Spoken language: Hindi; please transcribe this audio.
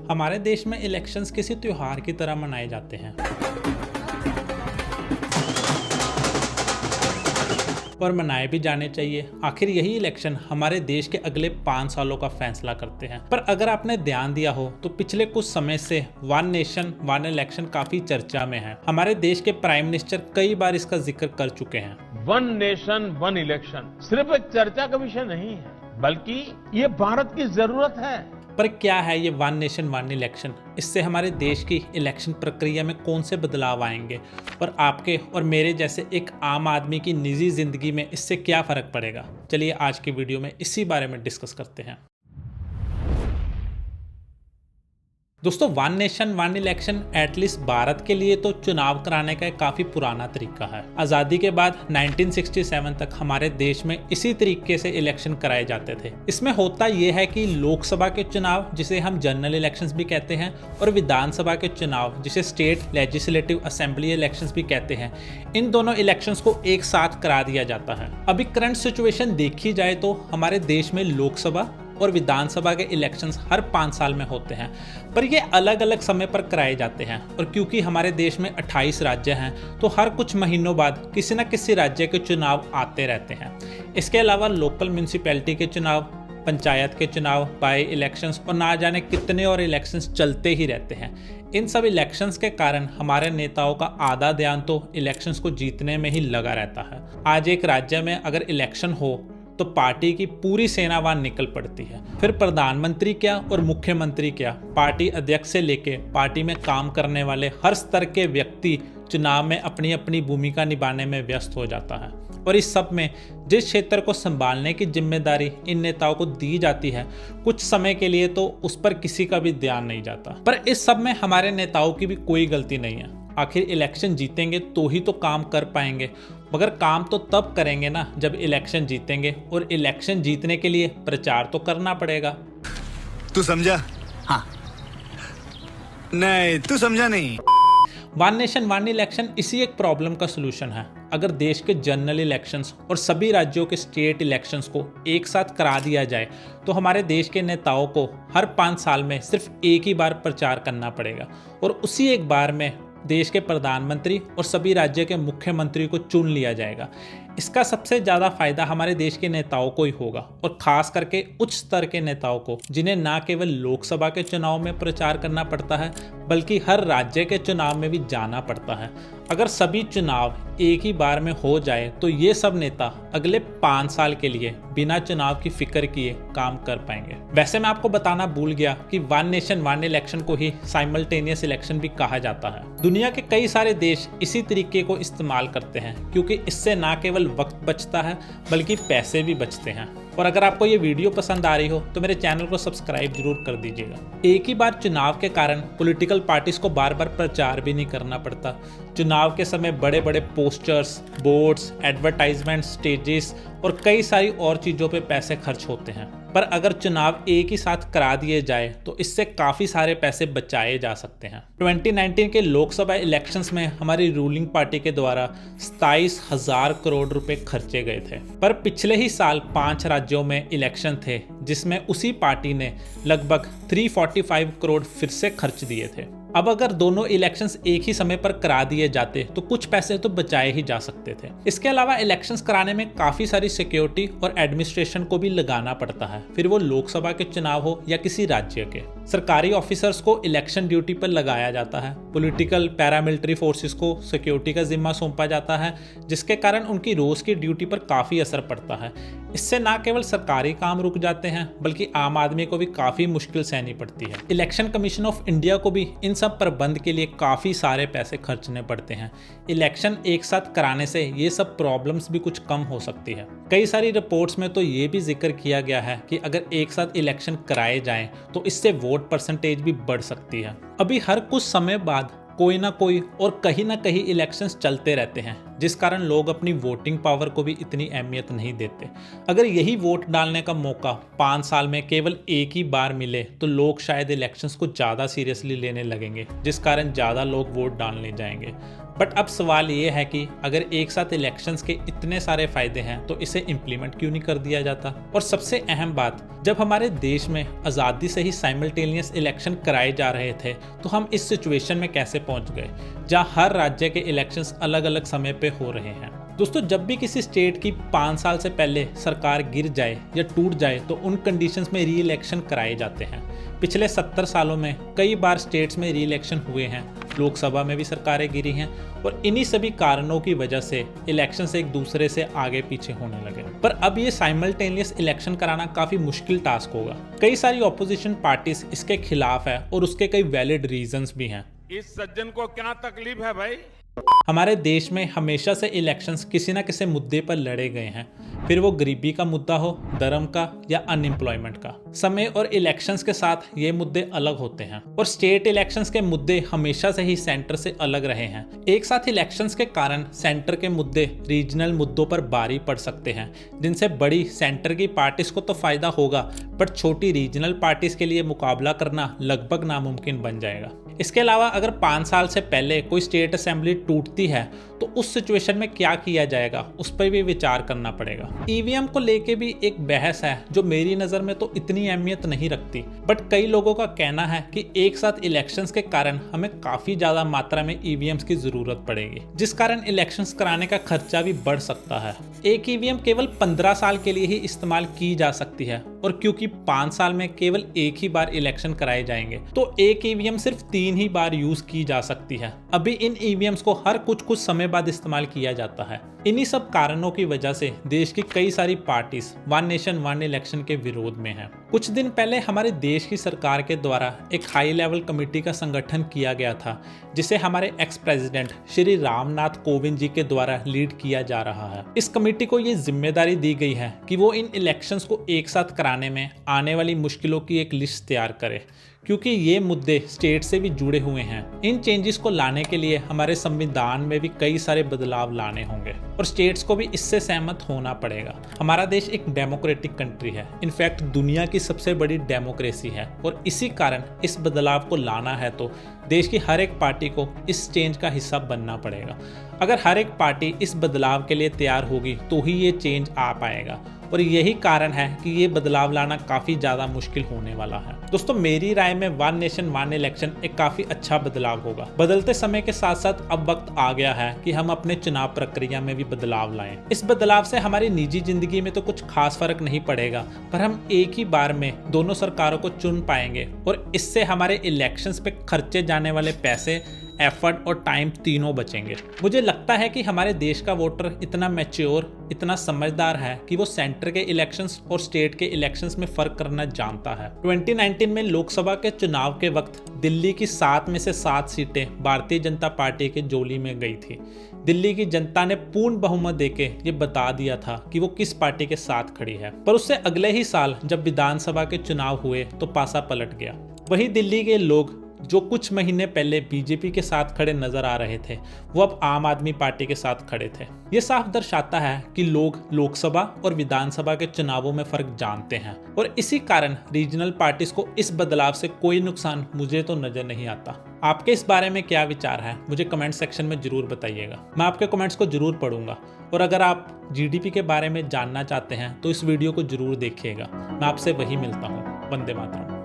हमारे देश में इलेक्शंस किसी त्योहार की तरह मनाए जाते हैं और मनाए भी जाने चाहिए। आखिर यही इलेक्शन हमारे देश के अगले 5 सालों का फैसला करते हैं। पर अगर आपने ध्यान दिया हो तो पिछले कुछ समय से वन नेशन वन इलेक्शन काफी चर्चा में है। हमारे देश के प्राइम मिनिस्टर कई बार इसका जिक्र कर चुके हैं। वन नेशन वन इलेक्शन सिर्फ एक चर्चा का विषय नहीं है, बल्कि ये भारत की जरूरत है। पर क्या है ये वन नेशन वन इलेक्शन? इससे हमारे देश की इलेक्शन प्रक्रिया में कौन से बदलाव आएंगे और आपके और मेरे जैसे एक आम आदमी की निजी जिंदगी में इससे क्या फ़र्क पड़ेगा? चलिए आज की वीडियो में इसी बारे में डिस्कस करते हैं। दोस्तों, one nation one election at least Bharat के लिए तो चुनाव कराने का एक काफ़ी पुराना तरीका है। आज़ादी के बाद 1967 तक हमारे देश में इसी तरीके से इलेक्शन कराए जाते थे। इसमें होता यह है कि लोकसभा के चुनाव, जिसे हम जनरल इलेक्शंस भी कहते हैं, और विधानसभा के चुनाव, जिसे स्टेट लेजिस्लेटिव असेंबली इलेक्शंस भी कहते हैं, इन दोनों इलेक्शंस को एक साथ करा दिया जाता है। अभी करंट सिचुएशन देखी जाए तो हमारे देश में लोकसभा और विधानसभा के इलेक्शंस हर 5 साल में होते हैं, पर ये अलग अलग समय पर कराए जाते हैं। और क्योंकि हमारे देश में 28 राज्य हैं, तो हर कुछ महीनों बाद किसी न किसी राज्य के चुनाव आते रहते हैं। इसके अलावा लोकल म्यूनिसिपैलिटी के चुनाव, पंचायत के चुनाव, बाई इलेक्शंस और ना जाने कितने और इलेक्शंस चलते ही रहते हैं। इन सब इलेक्शंस के कारण हमारे नेताओं का आधा ध्यान तो इलेक्शंस को जीतने में ही लगा रहता है। आज एक राज्य में अगर इलेक्शन हो तो पार्टी की पूरी सेना वहां निकल पड़ती है। फिर प्रधानमंत्री क्या और मुख्यमंत्री क्या, पार्टी अध्यक्ष से लेके पार्टी में काम करने वाले हर स्तर के व्यक्ति चुनाव में अपनी अपनी भूमिका निभाने में व्यस्त हो जाता है। और इस सब में जिस क्षेत्र को संभालने की जिम्मेदारी इन नेताओं को दी जाती है, कुछ समय के लिए तो उस पर किसी का भी ध्यान नहीं जाता। पर इस सब में हमारे नेताओं की भी कोई गलती नहीं है। आखिर इलेक्शन जीतेंगे तो ही तो काम कर पाएंगे, मगर काम तो तब करेंगे ना जब इलेक्शन जीतेंगे, और इलेक्शन जीतने के लिए प्रचार तो करना पड़ेगा। तू समझा? हाँ। नहीं, तू समझा नहीं। वन नेशन वन इलेक्शन इसी एक प्रॉब्लम का सलूशन है। अगर देश के जनरल इलेक्शंस और सभी राज्यों के स्टेट इलेक्शंस को एक साथ करा दिया जाए तो हमारे देश के नेताओं को हर 5 साल में सिर्फ एक ही बार प्रचार करना पड़ेगा, और उसी एक बार में देश के प्रधानमंत्री और सभी राज्य के मुख्यमंत्री को चुन लिया जाएगा। इसका सबसे ज़्यादा फायदा हमारे देश के नेताओं को ही होगा, और खास करके उच्च स्तर के नेताओं को, जिन्हें ना केवल लोकसभा के चुनाव में प्रचार करना पड़ता है बल्कि हर राज्य के चुनाव में भी जाना पड़ता है। अगर सभी चुनाव एक ही बार में हो जाए तो ये सब नेता अगले 5 साल के लिए बिना चुनाव की फिक्र किए काम कर पाएंगे। वैसे मैं आपको बताना भूल गया कि वन नेशन वन इलेक्शन को ही साइमल्टेनियस इलेक्शन भी कहा जाता है। दुनिया के कई सारे देश इसी तरीके को इस्तेमाल करते हैं, क्योंकि इससे ना केवल वक्त बचता है बल्कि पैसे भी बचते हैं। और अगर आपको ये वीडियो पसंद आ रही हो तो मेरे चैनल को सब्सक्राइब जरूर कर दीजिएगा। एक ही बार चुनाव के कारण पॉलिटिकल पार्टीज को बार बार प्रचार भी नहीं करना पड़ता। चुनाव के समय बड़े बड़े पोस्टर्स, बोर्ड्स, एडवर्टाइजमेंट, स्टेजेस और कई सारी और चीज़ों पे पैसे खर्च होते हैं। पर अगर चुनाव एक ही साथ करा दिए जाए तो इससे काफ़ी सारे पैसे बचाए जा सकते हैं। 2019 के लोकसभा इलेक्शंस में हमारी रूलिंग पार्टी के द्वारा 27,000 करोड़ रुपए खर्चे गए थे। पर पिछले ही साल 5 राज्यों में इलेक्शन थे, जिसमें उसी पार्टी ने लगभग 345 करोड़ फिर से खर्च दिए थे। अब अगर दोनों इलेक्शंस एक ही समय पर करा दिए जाते तो कुछ पैसे तो बचाए ही जा सकते थे। इसके अलावा इलेक्शंस कराने में काफ़ी सारी सिक्योरिटी और एडमिनिस्ट्रेशन को भी लगाना पड़ता है, फिर वो लोकसभा के चुनाव हो या किसी राज्य के। सरकारी ऑफिसर्स को इलेक्शन ड्यूटी पर लगाया जाता है। पॉलिटिकल पैरामिलिट्री फोर्सेस को सिक्योरिटी का जिम्मा सौंपा जाता है, जिसके कारण उनकी रोज़ की ड्यूटी पर काफ़ी असर पड़ता है। इससे ना केवल सरकारी काम रुक जाते हैं बल्कि आम आदमी को भी काफ़ी मुश्किल सहनी पड़ती है। इलेक्शन कमीशन ऑफ इंडिया को भी इन सब प्रबंध के लिए काफ़ी सारे पैसे खर्चने पड़ते हैं। इलेक्शन एक साथ कराने से ये सब प्रॉब्लम्स भी कुछ कम हो सकती है। कई सारी रिपोर्ट्स में तो ये भी जिक्र किया गया है कि अगर एक साथ इलेक्शन कराए जाएं तो इससे वोट परसेंटेज भी बढ़ सकती है। अभी हर कुछ समय बाद कोई ना कोई और कहीं ना कहीं इलेक्शंस चलते रहते हैं, जिस कारण लोग अपनी वोटिंग पावर को भी इतनी अहमियत नहीं देते। अगर यही वोट डालने का मौका 5 साल में केवल एक ही बार मिले तो लोग शायद इलेक्शंस को ज़्यादा सीरियसली लेने लगेंगे, जिस कारण ज़्यादा लोग वोट डालने जाएंगे। बट अब सवाल ये है कि अगर एक साथ इलेक्शंस के इतने सारे फायदे हैं तो इसे इम्प्लीमेंट क्यों नहीं कर दिया जाता। और सबसे अहम बात, जब हमारे देश में आज़ादी से ही साइमल्टेनियस इलेक्शन कराए जा रहे थे तो हम इस सिचुएशन में कैसे पहुंच गए जहां हर राज्य के इलेक्शंस अलग अलग समय पे हो रहे हैं। दोस्तों, जब भी किसी स्टेट की 5 साल से पहले सरकार गिर जाए या टूट जाए तो उन कंडीशंस में री इलेक्शन कराए जाते हैं। पिछले 70 सालों में कई बार स्टेट्स में री इलेक्शन हुए हैं, लोकसभा में भी सरकारें गिरी हैं और इन्हीं सभी कारणों की वजह से इलेक्शंस एक दूसरे से आगे पीछे होने लगे। पर अब ये साइमल्टेनियस इलेक्शन कराना काफ़ी मुश्किल टास्क होगा। कई सारी ऑपोजिशन पार्टीज इसके खिलाफ है और उसके कई वैलिड रीजंस भी हैं। इस सज्जन को क्या तकलीफ है भाई? हमारे देश में हमेशा से इलेक्शंस किसी न किसी मुद्दे पर लड़े गए हैं, फिर वो गरीबी का मुद्दा हो, धर्म का या अनएम्प्लॉयमेंट का। समय और इलेक्शंस के साथ ये मुद्दे अलग होते हैं और स्टेट इलेक्शंस के मुद्दे हमेशा से ही सेंटर से अलग रहे हैं। एक साथ इलेक्शंस के कारण सेंटर के मुद्दे रीजनल मुद्दों पर भारी पड़ सकते हैं, जिनसे बड़ी सेंटर की पार्टीज को तो फायदा होगा बट छोटी रीजनल पार्टीज के लिए मुकाबला करना लगभग नामुमकिन बन जाएगा। इसके अलावा अगर 5 साल से पहले कोई स्टेट असेंबली टूटती है तो उस सिचुएशन में क्या किया जाएगा, उस पर भी विचार करना पड़ेगा। ईवीएम को लेके भी एक बहस है जो मेरी नज़र में तो इतनी अहमियत नहीं रखती, बट कई लोगों का कहना है कि एक साथ इलेक्शंस के कारण हमें काफ़ी ज़्यादा मात्रा में ईवीएम्स की ज़रूरत पड़ेगी, जिस कारण इलेक्शंस कराने का खर्चा भी बढ़ सकता है। एक ईवीएम केवल 15 साल के लिए ही इस्तेमाल की जा सकती है और क्योंकि 5 साल में केवल एक ही बार इलेक्शन कराए जाएंगे तो एक ईवीएम सिर्फ 3 ही बार यूज की जा सकती है। अभी इन ईवीएम्स को हर कुछ समय बाद इस्तेमाल किया जाता है। इन्हीं सब कारणों की वजह से देश की कई सारी parties one nation one election के विरोध में हैं। कुछ दिन पहले हमारे देश की सरकार के द्वारा एक हाई लेवल कमेटी का संगठन किया गया था, जिसे हमारे एक्स प्रेसिडेंट श्री रामनाथ कोविंद जी के द्वारा लीड किया जा रहा है। इस कमेटी को ये जिम्मेदारी दी गई है कि वो इन इलेक्शंस को एक साथ कराने में आने वाली मुश्किलों की एक लिस्ट तैयार करे, क्योंकि ये मुद्दे स्टेट से भी जुड़े हुए हैं। इन चेंजेस को लाने के लिए हमारे संविधान में भी कई सारे बदलाव लाने होंगे और स्टेट्स को भी इससे सहमत होना पड़ेगा। हमारा देश एक डेमोक्रेटिक कंट्री है, इनफैक्ट दुनिया की सबसे बड़ी डेमोक्रेसी है और इसी कारण इस बदलाव को लाना है तो देश की हर एक पार्टी को इस चेंज का हिस्सा बनना पड़ेगा। अगर हर एक पार्टी इस बदलाव के लिए तैयार होगी तो ही ये चेंज आ पाएगा और यही कारण है कि ये बदलाव लाना काफ़ी ज़्यादा मुश्किल होने वाला है। दोस्तों, मेरी राय में वन नेशन वन इलेक्शन एक काफ़ी अच्छा बदलाव होगा। बदलते समय के साथ साथ अब वक्त आ गया है कि हम अपने चुनाव प्रक्रिया में भी बदलाव लाएं। इस बदलाव से हमारी निजी जिंदगी में तो कुछ खास फर्क नहीं पड़ेगा, पर हम एक ही बार में दोनों सरकारों को चुन पाएंगे और इससे हमारे इलेक्शंस पे खर्चे जाने वाले पैसे, एफर्ट और टाइम तीनों बचेंगे। मुझे लगता है कि हमारे देश का वोटर इतना मैच्योर, इतना समझदार है कि वो सेंटर के इलेक्शंस और स्टेट के इलेक्शंस में फर्क करना जानता है। 2019 में लोकसभा के चुनाव के वक्त दिल्ली की 7 में से 7 सीटें भारतीय जनता पार्टी के जोली में गई थी। दिल्ली की जनता ने पूर्ण बहुमत देके ये बता दिया था कि वो किस पार्टी के साथ खड़ी है, पर उससे अगले ही साल जब विधानसभा के चुनाव हुए तो पासा पलट गया। वही दिल्ली के लोग जो कुछ महीने पहले बीजेपी के साथ खड़े नजर आ रहे थे, वो अब आम आदमी पार्टी के साथ खड़े थे। ये साफ दर्शाता है कि लोग लोकसभा और विधानसभा के चुनावों में फर्क जानते हैं और इसी कारण रीजनल पार्टीज को इस बदलाव से कोई नुकसान मुझे तो नजर नहीं आता। आपके इस बारे में क्या विचार है, मुझे कमेंट सेक्शन में जरूर बताइएगा। मैं आपके कमेंट्स को जरूर पढ़ूंगा और अगर आप जीडीपी के बारे में जानना चाहते हैं तो इस वीडियो को जरूर देखिएगा। मैं आपसे वही मिलता हूँ। वंदे मातरम।